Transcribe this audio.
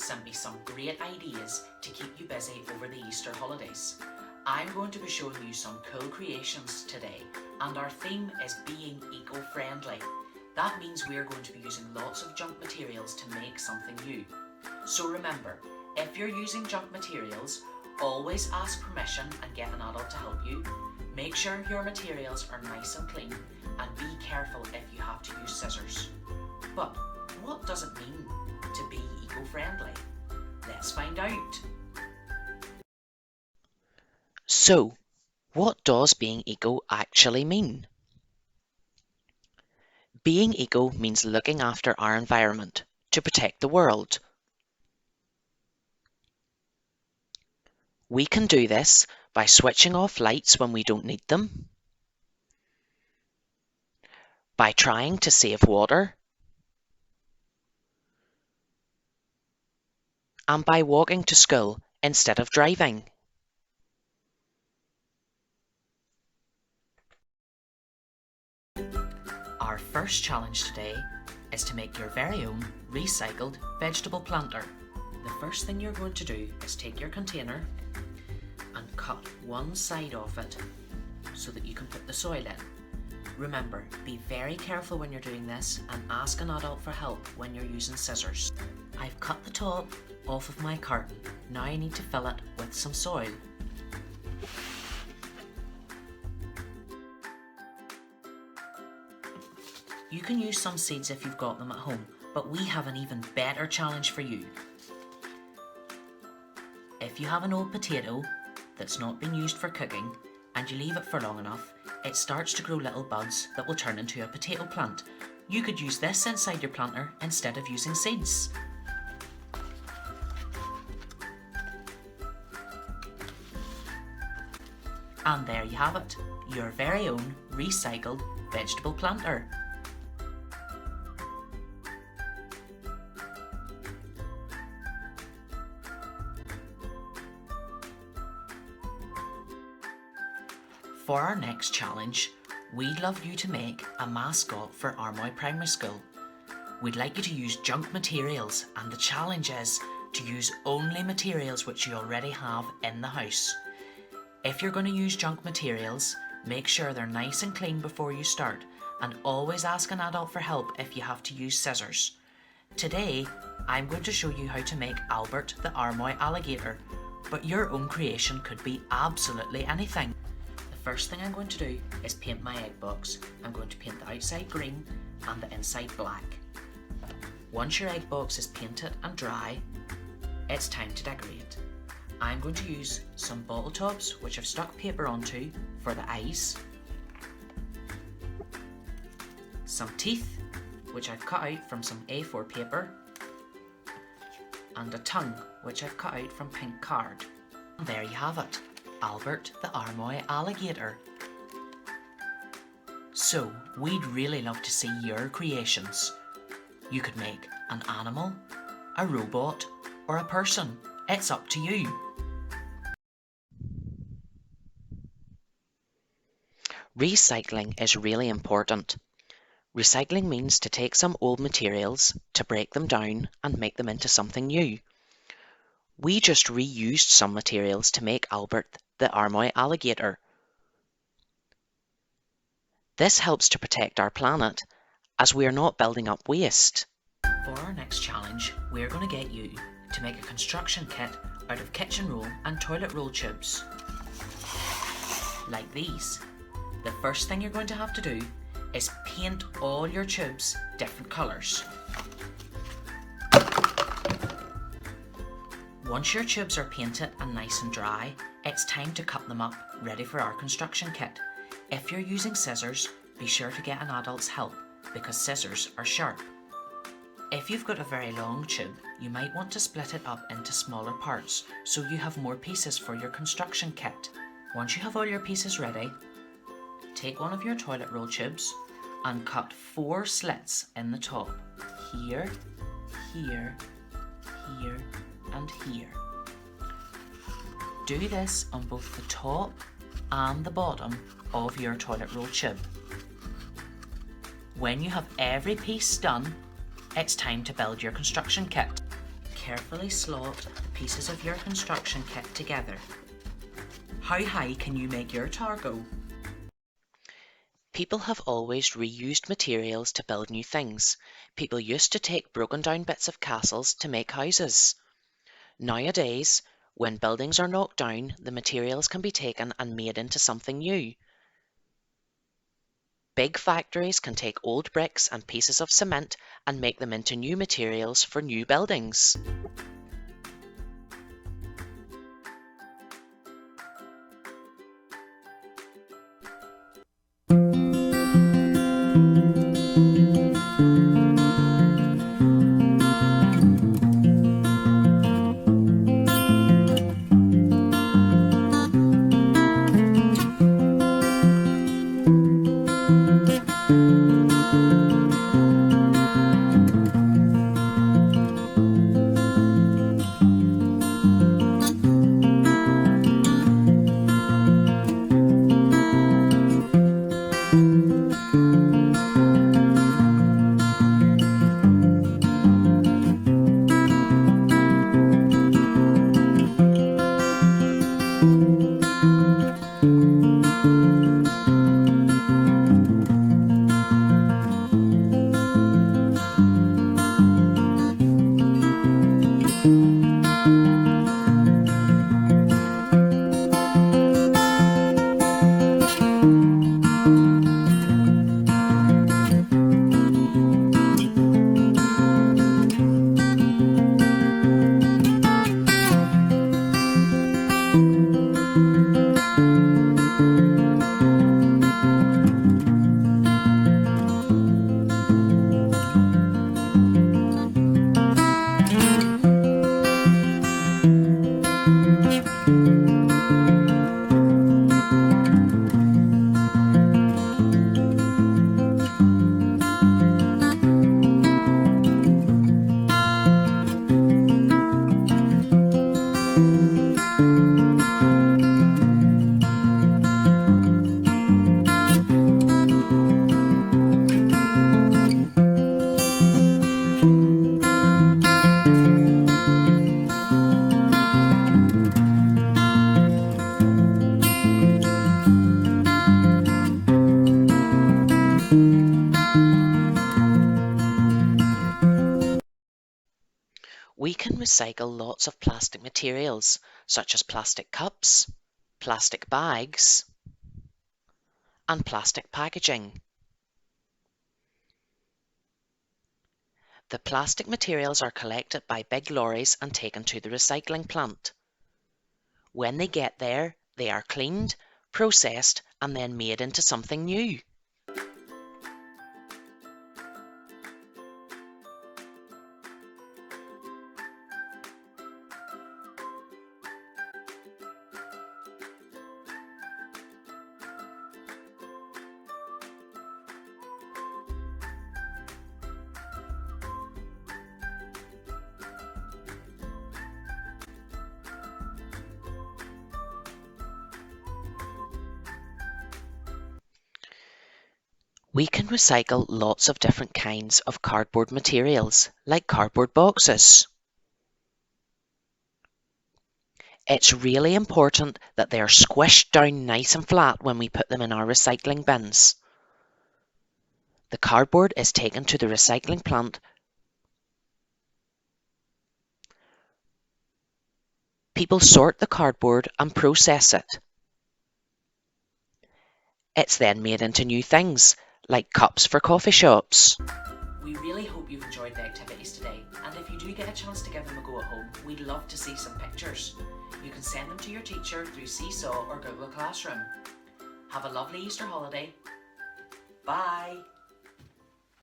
sent me some great ideas to keep you busy over the Easter holidays. I'm going to be showing you some cool creations today, and our theme is being eco-friendly. That means we're going to be using lots of junk materials to make something new. So remember, if you're using junk materials, always ask permission and get an adult to help you. Make sure your materials are nice and clean, and be careful if you have to use scissors. But what does it mean to be eco-friendly? Let's find out. So, what does being eco actually mean? Being eco means looking after our environment to protect the world. We can do this by switching off lights when we don't need them, by trying to save water, and by walking to school instead of driving. Our first challenge today is to make your very own recycled vegetable planter. The first thing you're going to do is take your container and cut one side off it so that you can put the soil in. Remember, be very careful when you're doing this and ask an adult for help when you're using scissors. I've cut the top off of my carton. Now I need to fill it with some soil. You can use some seeds if you've got them at home, but we have an even better challenge for you. If you have an old potato that's not been used for cooking and you leave it for long enough, it starts to grow little buds that will turn into a potato plant. You could use this inside your planter instead of using seeds. And there you have it, your very own recycled vegetable planter. For our next challenge, we'd love you to make a mascot for Armoy Primary School. We'd like you to use junk materials, and the challenge is to use only materials which you already have in the house. If you're going to use junk materials, make sure they're nice and clean before you start, and always ask an adult for help if you have to use scissors. Today, I'm going to show you how to make Albert the Armoy alligator, but your own creation could be absolutely anything. First thing I'm going to do is paint my egg box. I'm going to paint the outside green and the inside black. Once your egg box is painted and dry, it's time to decorate. I'm going to use some bottle tops which I've stuck paper onto for the eyes, some teeth which I've cut out from some A4 paper, and a tongue which I've cut out from pink card. And there you have it, Albert the Armoy alligator. So, we'd really love to see your creations. You could make an animal, a robot, or a person. It's up to you. Recycling is really important. Recycling means to take some old materials, to break them down and make them into something new. We just reused some materials to make Albert the Armoy alligator. This helps to protect our planet as we are not building up waste. For our next challenge, we're going to get you to make a construction kit out of kitchen roll and toilet roll tubes. Like these. The first thing you're going to have to do is paint all your tubes different colours. Once your tubes are painted and nice and dry, it's time to cut them up, ready for our construction kit. If you're using scissors, be sure to get an adult's help, because scissors are sharp. If you've got a very long tube, you might want to split it up into smaller parts, so you have more pieces for your construction kit. Once you have all your pieces ready, take one of your toilet roll tubes and cut 4 slits in the top. Here, here, here, and here. Do this on both the top and the bottom of your toilet roll tube. When you have every piece done, it's time to build your construction kit. carefully slot the pieces of your construction kit together. How high can you make your tower go? People have always reused materials to build new things. People used to take broken down bits of castles to make houses. Nowadays, when buildings are knocked down, the materials can be taken and made into something new. Big factories can take old bricks and pieces of cement and make them into new materials for new buildings. We can recycle lots of plastic materials, such as plastic cups, plastic bags, and plastic packaging. The plastic materials are collected by big lorries and taken to the recycling plant. When they get there, they are cleaned, processed, and then made into something new. We can recycle lots of different kinds of cardboard materials, like cardboard boxes. It's really important that they are squished down nice and flat when we put them in our recycling bins. The cardboard is taken to the recycling plant. People sort the cardboard and process it. It's then made into new things, like cups for coffee shops. We really hope you've enjoyed the activities today, and if you do get a chance to give them a go at home, we'd love to see some pictures. You can send them to your teacher through Seesaw or Google Classroom. Have a lovely Easter holiday. Bye!